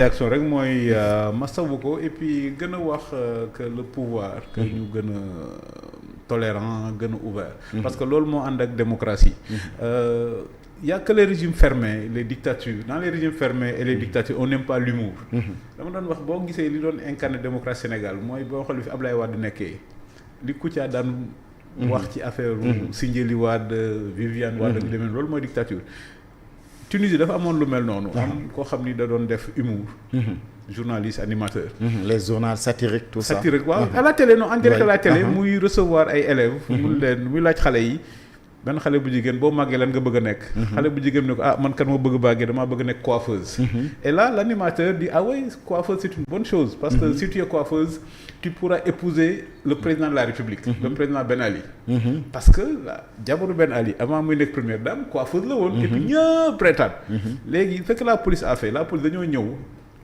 réaction rek mooy masawu ko et puis gën a wax que le pouvoir que ñu gën a tolérant gën a ouvert parce que loolu moo ànd ak démocratie y a que les régimes fermés les dictatures dans les régimes fermés et les dictatures on n'aime pas l'humour dama doon wax boo gisee li doon incarné démocratie Sénégal mooy boo xool fi Ablaye Wade nekkee li Kouthia daan wax ci affaire Sindiély Wade Viviane Wade ak demee loolu mooy dictature Tunisie dafa amoon lu mel noonu am koo xam ni da doon def humour journaliste animateur les journaux satiriques tout ça satirique waaw à la télé non en direct à la télé muy recevoir ay élèves muy laaj xale yi benn xale bu jigéen boo màggee lan nga bëgg a nekk xale bu jigéen ne ko man kat moo bëgg bàggee damaa bëgg a nekk coiffeuse et là l'animateur dit ah oui coiffeuse c'est une bonne chose parce que si tu es coiffeuse tu pourras épouser le président de la République le président Ben Ali parce que jabaru Ben Ali avant muy nekk première dame coiffeuse la woon et puis ñëpp reetaan léegi ce que la police a fait la police dañoo ñëw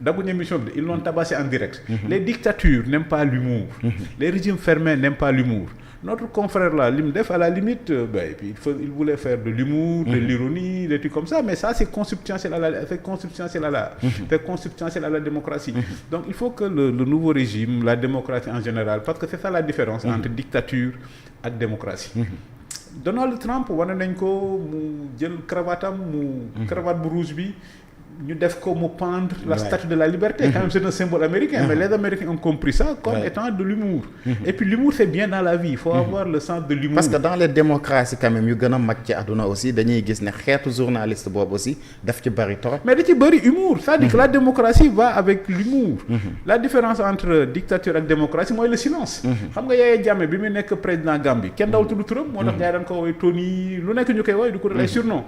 daguñu émission bi ils l'ont tabassé en direct les dictatures n'aiment pas l'humour les régimes fermés n'aiment pas l'humour notre confrère là li mu def à la limite et puis il voulait faire de l'humour de l'ironie des trucs comme ça mais ça c'est consubstantiel à la démocratie donc il faut que le nouveau régime la démocratie en général parce que c'est ça la différence entre dictature ak démocratie Donald Trump wane nañ ko mu jël cravatam cravate bu rouge bi ñu def ko mu pendre la statue de la liberté quand même c'est un symbole américain mais les Américains ont compris ça comme étant de l'humour et puis l'humour c'est bien dans la vie il faut avoir le sens de l'humour parce que dans les démocraties quand même yu gën a mag ci àdduna aussi dañuy gis ne xeetu journaliste boobu aussi daf ci bari trop mais da ci bari humour c'est-à-dire que la démocratie va avec l'humour la différence entre dictature ak démocratie mooy le silence xam nga Yaya Jammeh bi mu nekk président Gambie kenn dawul tudd turam moo tax gars yi dañ ko woowee Tony lu nekk ñu koy woowee du ko ay surnom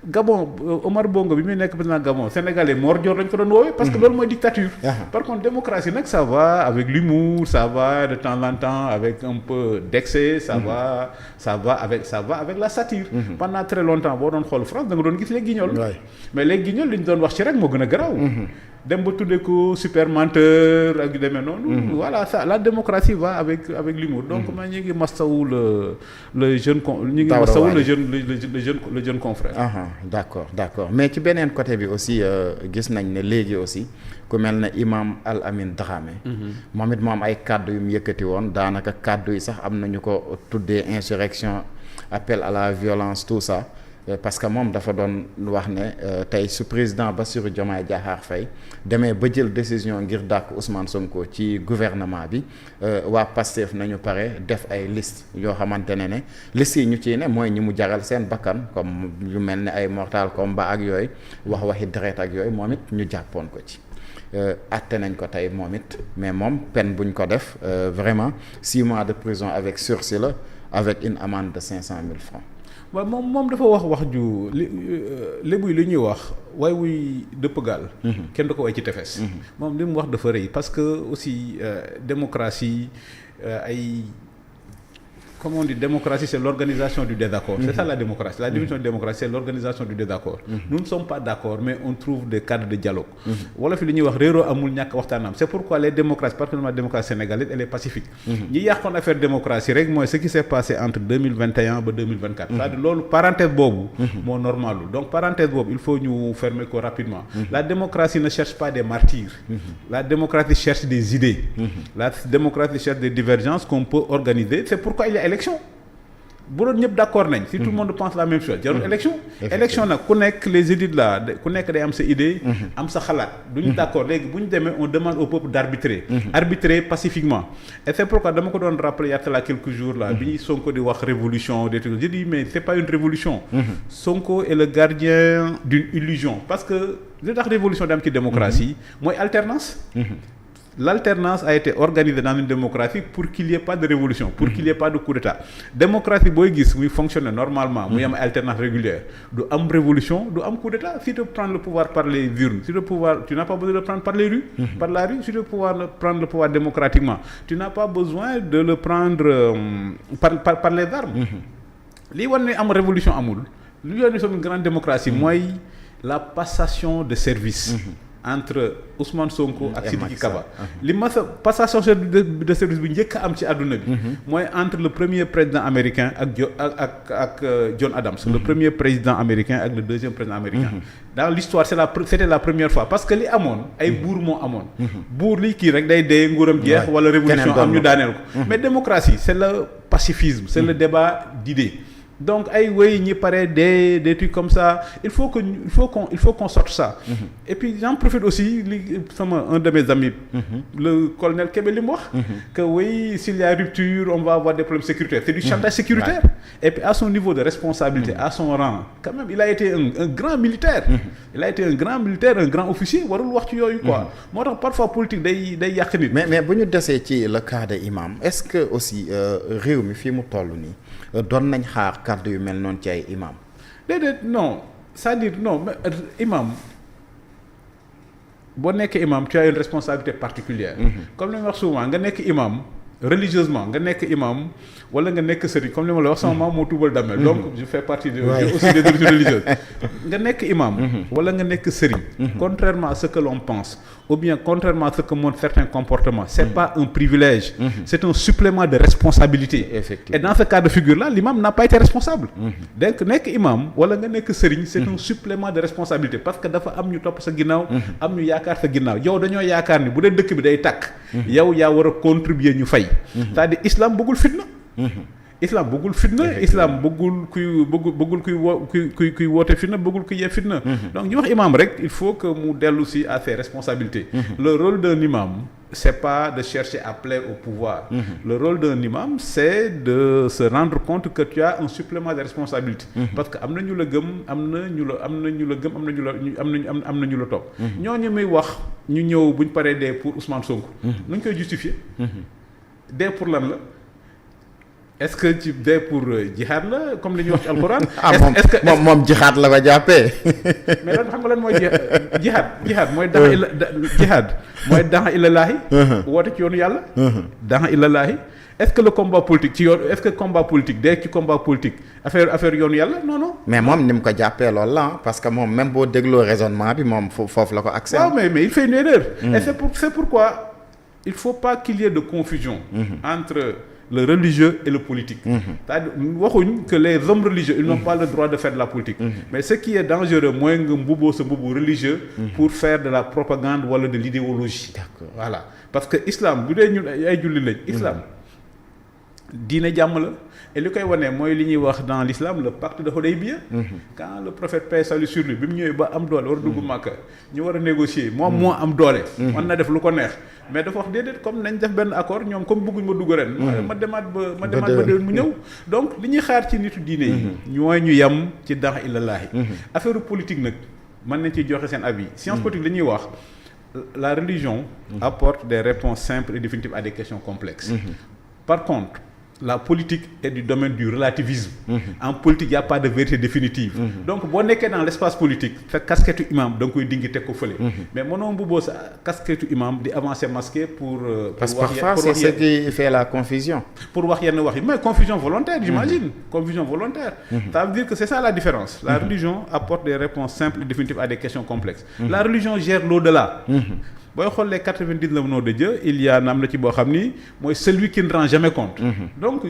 Gabon Omar Bongo bi muy nekk président Gabon sénégalais Mor Dior lañ ko doon woowee parce que loolu mooy dictature par contre démocratie nag ça va avec l'humour ça va de temps en temps avec un peu d'excès ça va avec la satire pendant très longtemps boo doon xool France da nga doon gis les guignols mais les guignols li ñu doon wax ci rek moo gën a garaaw dem ba tuddee ko super menteur ak yu demee noonu voilà ça la démocratie va avec l'humour donc ma ñu ngi mastawu le jeune ñu ngi mastawu le jeune confrère d'accord mais ci beneen côté bi aussi gis nañ ne léegi aussi ku mel ne imam Al Amin Dramé moom it moom ay kàddu yu mu yëkkati woon daanaka kàddu yi sax am nañu ko tuddee insurrection appel à la violence tout ça parce que moom dafa doon wax ne tey su président Bassirou Diomaye Diakhar Faye demee ba jël décision ngir dàq Ousmane Sonko ci gouvernement bi waa Pastef nañu pare def ay liste yoo xamante ne liste yi ñu ciy ne mooy ñi mu jaral seen bakkan comme yu mel ne ay mortal combat ak yooyu waxi deret ak yooyu moom it ñu jàppoon ko ci atte nañ ko tey moom it mais moom peine buñ ko def vraiment 6 mois de prison avec sursis la avec une amende de 500 000 francs waaw moom dafa wax ju lébu li ñuy wax waay wuy dëpp gaal kenn du ko way ci tefes moom li mu wax dafa rëy parce que aussi démocratie ay comme on dit démocratie c'est l'organisation du désaccord c'est ça la démocratie la définition de démocratie c'est l'organisation du désaccord nous ne sommes pas d'accord mais on trouve des cadres de dialogue wala fi li ñuy wax réeroo amul ñàkk waxtaanam c'est pourquoi les démocraties particulièrement la démocratie sénégalaise elle est pacifique ñi yàqoon affaire démocratie rek mooy ce qui s'est passé entre 2021 ba 2024 c'est-à-dire loolu parenthèse boobu moo normalu donc parenthèse boobu il faut ñu fermer ko rapidement la démocratie ne cherche pas des martyrs la démocratie cherche des idées la démocratie cherche des divergences qu'on peut organiser c'est pourquoi il y a élection bu doon ñëpp d'accord nañ si tout le monde pense la même chose jarul élection nag ku nekk les élites là ku nekk day am sa idée am sa xalaat duñu d'accord léegi bu ñu demee on demande au peuple d'arbitrer pacifiquement et c'est pourquoi dama ko doon rappeler il y a quelques jours là bi ñuy Sonko di wax révolution des trucs je dis mais c'est pas une révolution Sonko est le gardien d'une illusion parce que li tax révolution di am ci démocratie mooy alternance l'alternance a été organisée dans une démocratie pour qu'il y ait pas de révolution pour qu'il y ait pas de coup d'état démocratie booy gis muy fonctionner normalement muy am alternance régulière du am révolution du am coup d'état si tu prends le pouvoir par les urnes si le pouvoir tu n'as pas besoin de le prendre par les rues par la rue si tu veux prendre le pouvoir démocratiquement tu n'as pas besoin de le prendre par les armes lii war ne am révolution amul lu yoon ni sommes une grande démocratie mooy la passation de service entre Ousmane Sonko ak Sidiki Kaba li ma sa passation de service bi njëkk a am ci àdduna bi mooy entre le premier président américain ak John Adams le premier président américain ak le deuxième président américain dans l'histoire c'était la première fois parce que li amoon ay buur moo amoon buur li kii rek day dee nguuram jeex wala révolution am ñu daaneel ko mais démocratie c'est le pacifisme c'est le débat d'idées donc ay wéy ñi pare des trucs comme ça il faut qu'on sorte ça et puis j'en profite aussi li sama un de mes amis le colonel Kébé li mu wax que oui s'il y a rupture on va avoir des problèmes sécuritaires c'est du chantage sécuritaire et puis à son niveau de responsabilité à son rang quand même il a été un grand militaire il a été un grand militaire un grand officier warul wax ci yooyu quoi moo tax parfois politique day yàq nit mais bu ñu desee ci le cas de imam est-ce que aussi réew mi fii mu toll nii doon nañ xaar kàddu yu mel noonu ci ay imam déedéet non c'est-à-dire non mais imam boo nekkee imam tu as une responsabilité particulière comme li ma wax souvent nga nekk imam religieusement nga nekk imam wala nga nekk sëriñ comme li ma la wax sama maam moo tuubal damel donc je fais partie de aussi des origines religieuses nga nekk imam wala nga nekk sëriñ contrairement à ce que l'on pense ou bien contrairement à ce que montrent certains comportements c'est pas un privilège c'est un supplément de responsabilité effectivement et dans ce cas de figure là l'imam n'a pas été responsable donc nekk imam wala nga nekk sëriñ c'est un supplément de responsabilité parce que dafa am ñu topp sa ginnaaw am ñu yaakaar sa ginnaaw yow dañoo yaakaar ni bu dee dëkk bi day tàkk yow yaa war a contribuer ñu fay c'est-à-dire islam bëggul fitna islam bëggul fitna islam bëggul kuy woote fitna bëggul kuy yee fitna donc ñu wax imam rek il faut que mu dellu si à ses responsabilités le rôle d'un imam c'est pas de chercher à plaire au pouvoir le rôle d'un imam c'est de se rendre compte que tu as un supplément de responsabilité parce que am na ñu la gëm am na ñu la topp ñooñu muy wax ñu ñëw buñ paree dee pour Ousmane Sonko nuñ koy justifier dee pour lan la est-ce que ci dee pour jihad la comme li ñuy wax ci alxuraan. est-ce que moom jihad la ko jàppee. mais lan xam nga lan mooy jihad mooy daxa illalaahi. woote ci yoonu yàlla. daxa illalaahi est-ce que le combat politique dee ci combat politique affaire yoonu yàlla non. mais moom ni mu ko jàppee loolu la parce que moom même boo dégloo raisonnement bi moom foofu la ko accès. waaw mais il fait une erreur. et c'est pourquoi il faut pas qu'il y ait de confusion. entre le religieux et le politique. C'est-à-dire waxuñ que les hommes religieux ils n'ont pas le droit de faire de la politique. mais ce qui est dangereux mooy nga mbubboo sa mbubbu religieux. pour faire de la propagande wala de l'idéologie. D'accord. Voilà parce que islam bu dee ñun ay julli lañ. islam diine jàmm la et li koy wane mooy li ñuy wax dans l'islam le pacte de Hudaybiya. quand le prophète paix salut sur lui bi mu ñëwee ba am doole war a dugg Makka ñu war a négocier moom moo am doole. mën na def lu ko neex. mais dafa wax déedéet comme nañ def benn accord ñoom comme bëgguñ ma dugg ren. ma demaat ba déwén mu ñëw. donc li ñuy xaar ci nitu diine yi. ñooy ñu yem ci daxa illallaahi. affaire politique nag mën nañ ciy joxe seen avis. science politique li ñuy wax la religion. apporte des réponses simples et définitives à des questions complexes. par contre la politique est du domaine du relativisme. En politique il y a pas de vérité définitive. donc boo nekkee dans l'espace politique sa casquette imam da nga koy dingi teg ko fële. mais mënoo mbubboo sa casquette imam di avancer masqué pour parce que parfois c'est ce qui fait la confusion. pour wax yenn wax yi mais confusion volontaire j'imagine. confusion volontaire. ça veut dire que c'est ça la différence. La religion apporte des réponses simples et définitives à des questions complexes. La religion gère l'au-delà. booy xool les 99 noms de Dieu il y a am na ci boo xam ni mooy celui qui ne rend jamais compte. donc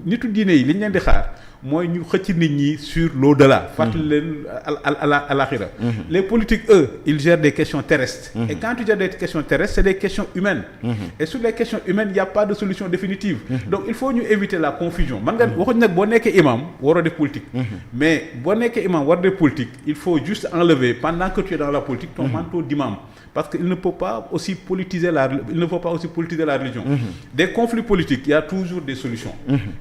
nitu diine yi li ñu leen di xaar mooy ñu xëcc nit ñi sur l'au-delà. fàttali leen à l'akhira. les politiques eux ils gèrent des questions terrestres. et quand tu gères des questions terrestres c'est des questions humaines. et sur les questions humaines il y a pas de solution définitive. donc il faut ñu éviter la confusion man nga waxuñ nag boo nekkee imam waroo def politique. mais boo nekkee imam war def politique il faut juste enlever pendant que tu es dans la politique ton manteau d'imam. parce que il ne faut pas aussi politiser la religion. Des conflits politiques il y a toujours des solutions.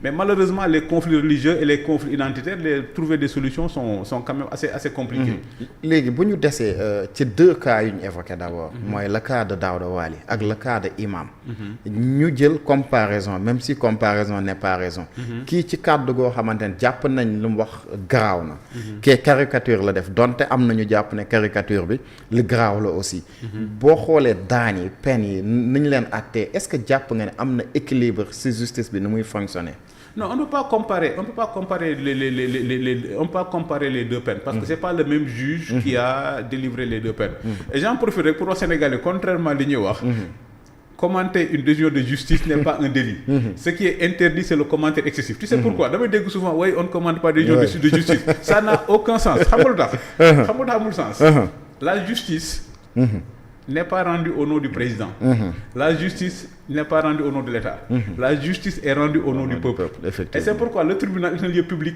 mais malheureusement les conflits religieux et les conflits identitaires trouver des solutions sont quand même assez compliqués. léegi bu ñu desee ci deux cas yu ñu évoqué d'abord. mooy le cas de Daouda Wali ak le cas de imam. ñu jël comparaison même si comparaison n'est pas raison. kii ci kàddu goo xamante ne jàpp nañ lu mu wax garaaw na. kee caricature la def donte am na ñu jàpp ne caricature bi lu garaaw la aussi. boo xoolee daan yi peine yi ni ñu leen àttee est-ce que jàpp nga ne am na équilibre ci justice bi ni muy fonctionner. Non, on ne peut pas comparer on peut pas comparer les deux peines parce que c'est pas le même juge qui a délivré les deux peines. Et j'en profite rek pour wax Sénégalais contrairement li ñuy wax. Commenter une décision de justice n'est pas un délit. Ce qui est interdit, c'est le commentaire excessif. Tu sais pourquoi? Damay dégg souvent oui, on ne commande pas des décisions de justice. Ça n'a aucun sens. Xam nga lu tax? Xam nga amul sens. La justice n'est pas rendue au nom du président. La justice n'est pas rendue au nom de l'État. La justice est rendue au nom du peuple. Et c'est pourquoi le tribunal est un lieu public.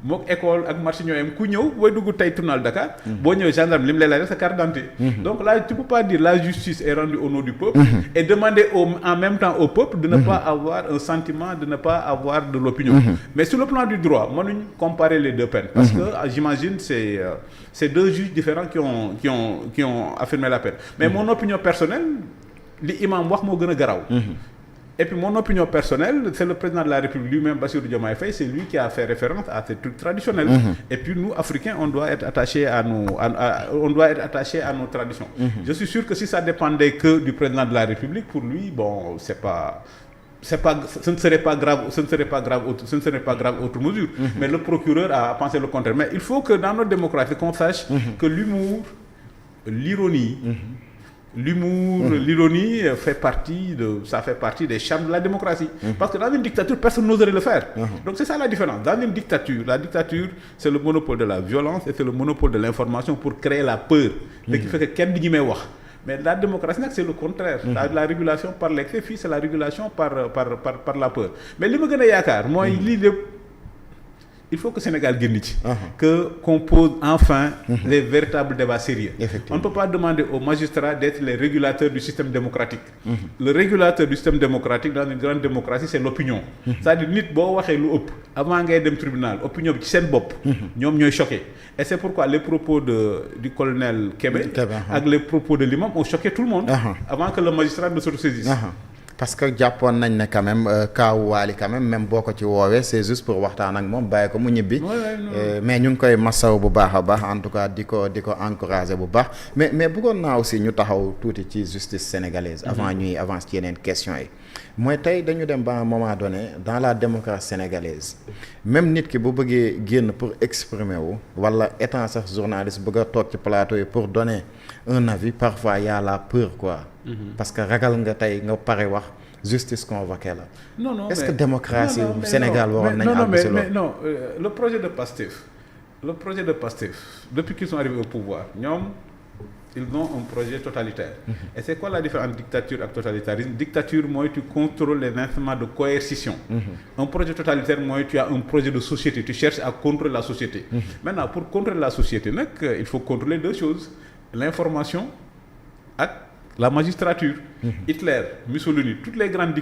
mook école ak marché ñoo yem ku ñëw booy dugg tey tribunal Dakar. boo ñëwee gendarme li mu lay laaj sa carte d'identité. Donc là tu peux pas dire la justice est rendue au nom du peuple. Et demander en même temps au peuple de ne pas avoir un sentiment, de ne pas avoir de l'opinion. Mais sur le plan du droit mënuñ comparer les deux peines. Parce que j'imagine c'est deux juges différents qui ont affirmé la peine. Mais mon opinion personnelle. li imam wax moo gën a garaaw. Et puis mon opinion personnelle c'est le président de la République lui-même Bassirou Diomaye Faye c'est lui qui a fait référence à ces trucs traditionnels. Et puis nous Africains on doit être attachés à nos traditions. Je suis sûr que si ça dépendait que du président de la République pour lui bon ce ne serait pas grave autre mesure. Mais le procureur a pensé le contraire. Mais il faut que dans notre démocratie qu'on sache que l'humour, l'ironie l'ironie fait partie des charmes de la démocratie. Parce que dans une dictature, personne n'oserait le faire. Donc c'est ça la différence. Dans une dictature, la dictature, c'est le monopole de la violence et c'est le monopole de l'information pour créer la peur. Ce qui fait que kenn du ñi may wax. Mais la démocratie nag c'est le contraire. La régulation par l'excès, fii c'est la régulation par la peur. Mais li ma gën a yaakaar mooy lii lépp il faut que Sénégal génn ci. qu'on pose enfin les véritables débats sérieux. On ne peut pas demander aux magistrats d'être les régulateurs du système démocratique. Le régulateur du système démocratique dans une grande démocratie c'est l'opinion. C'est-à-dire nit boo waxee lu ëpp avant ngay dem tribunal opinion bi ci seen bopp. ñoom ñooy choqué. Et c'est pourquoi les propos du colonel Kébé ak les propos de l'imam ont choqué tout le monde. Avant que le magistrat ne se ressaisisse. Parce que jàppoon nañ ne quand même kaawu Waly quand même boo ko ci woowee c'est juste pour waxtaan ak moom bàyyi ko mu ñibbi. Mais ñu ngi koy masaw bu baax a baax en tout cas di ko encourager bu baax mais bëggoon naa aussi ñu taxaw tuuti ci justice sénégalaise. avant ñuy avancer ci yeneen questions yi. mooy tey dañu dem ba un moment donné dans la démocratie sénégalaise même nit ki bu bëggee génn pour exprimer wu wala étant sax journaliste bëgg a toog ci plateau yi pour donner un avis parfois y a la peur quoi. Parce que ragal nga tey nga pare wax justice convoquée la. Non est-ce que démocratie Sénégal waroon nañu àgg si loolu. Non le projet de Pastef depuis qu'ils sont arrivés au pouvoir ñoom ils ont un projet totalitaire. Et c'est quoi la différence entre dictature ak totalitarisme? Dictature mooy tu contrôles les instruments de coercition. Un projet totalitaire mooy tu as un projet de société, tu cherches à contrôler la société. Maintenant pour contrôler la société nag il faut contrôler deux choses, l'information ak la magistrature. Hitler, Mussolini, toutes les grandes